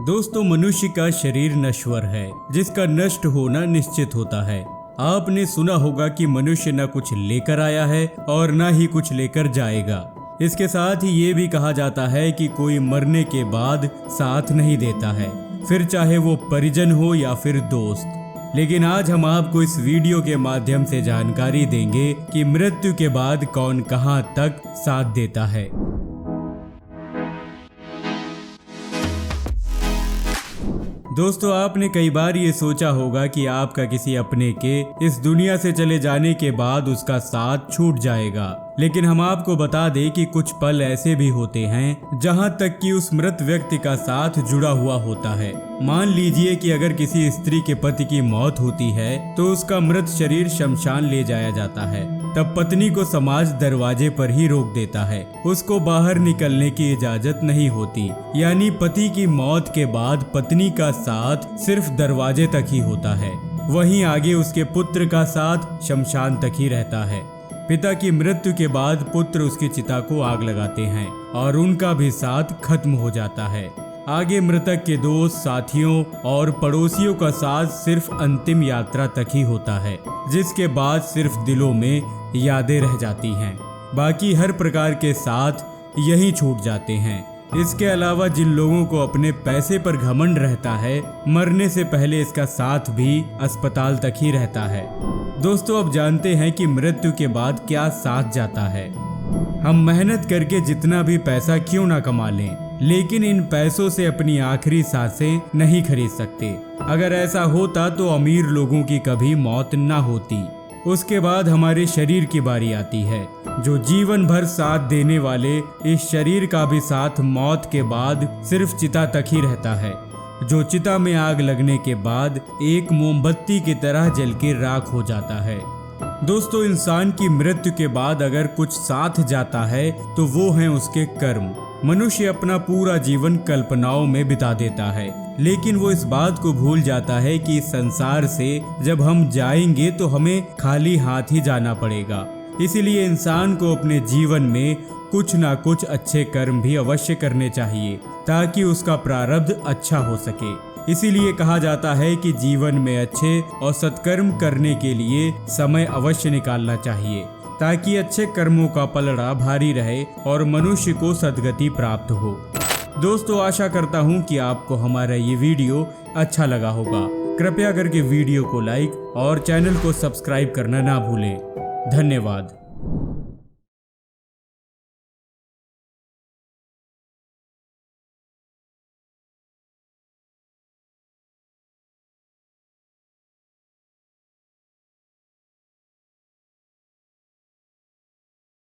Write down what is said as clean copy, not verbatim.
दोस्तों, मनुष्य का शरीर नश्वर है, जिसका नष्ट होना निश्चित होता है। आपने सुना होगा कि मनुष्य न कुछ लेकर आया है और न ही कुछ लेकर जाएगा। इसके साथ ही ये भी कहा जाता है कि कोई मरने के बाद साथ नहीं देता है, फिर चाहे वो परिजन हो या फिर दोस्त। लेकिन आज हम आपको इस वीडियो के माध्यम से जानकारी देंगे कि मृत्यु के बाद कौन कहां तक साथ देता है। दोस्तों, आपने कई बार ये सोचा होगा कि आपका किसी अपने के इस दुनिया से चले जाने के बाद उसका साथ छूट जाएगा, लेकिन हम आपको बता दें कि कुछ पल ऐसे भी होते हैं जहां तक कि उस मृत व्यक्ति का साथ जुड़ा हुआ होता है। मान लीजिए कि अगर किसी स्त्री के पति की मौत होती है तो उसका मृत शरीर शमशान ले जाया जाता है। तब पत्नी को समाज दरवाजे पर ही रोक देता है, उसको बाहर निकलने की इजाजत नहीं होती। यानी पति की मौत के बाद पत्नी का साथ सिर्फ दरवाजे तक ही होता है, वहीं आगे उसके पुत्र का साथ शमशान तक ही रहता है। पिता की मृत्यु के बाद पुत्र उसकी चिता को आग लगाते हैं और उनका भी साथ खत्म हो जाता है। आगे मृतक के दोस्त, साथियों और पड़ोसियों का साथ सिर्फ अंतिम यात्रा तक ही होता है, जिसके बाद सिर्फ दिलों में यादें रह जाती हैं। बाकी हर प्रकार के साथ यहीं छूट जाते हैं। इसके अलावा जिन लोगों को अपने पैसे पर घमंड रहता है, मरने से पहले इसका साथ भी अस्पताल तक ही रहता है। दोस्तों, अब जानते हैं कि मृत्यु के बाद क्या साथ जाता है। हम मेहनत करके जितना भी पैसा क्यों ना कमा लें, लेकिन इन पैसों से अपनी आखिरी सांसें नहीं खरीद सकते। अगर ऐसा होता तो अमीर लोगों की कभी मौत ना होती। उसके बाद हमारे शरीर की बारी आती है। जो जीवन भर साथ देने वाले इस शरीर का भी साथ मौत के बाद सिर्फ चिता तक ही रहता है, जो चिता में आग लगने के बाद एक मोमबत्ती की तरह जल के राख हो जाता है। दोस्तों, इंसान की मृत्यु के बाद अगर कुछ साथ जाता है तो वो है उसके कर्म। मनुष्य अपना पूरा जीवन कल्पनाओं में बिता देता है, लेकिन वो इस बात को भूल जाता है कि इस संसार से जब हम जाएंगे तो हमें खाली हाथ ही जाना पड़ेगा। इसीलिए इंसान को अपने जीवन में कुछ ना कुछ अच्छे कर्म भी अवश्य करने चाहिए, ताकि उसका प्रारब्ध अच्छा हो सके। इसीलिए कहा जाता है कि जीवन में अच्छे और सत्कर्म करने के लिए समय अवश्य निकालना चाहिए, ताकि अच्छे कर्मों का पलड़ा भारी रहे और मनुष्य को सद्गति प्राप्त हो। दोस्तों, आशा करता हूँ कि आपको हमारा ये वीडियो अच्छा लगा होगा। कृपया करके वीडियो को लाइक और चैनल को सब्सक्राइब करना ना भूलें। धन्यवाद।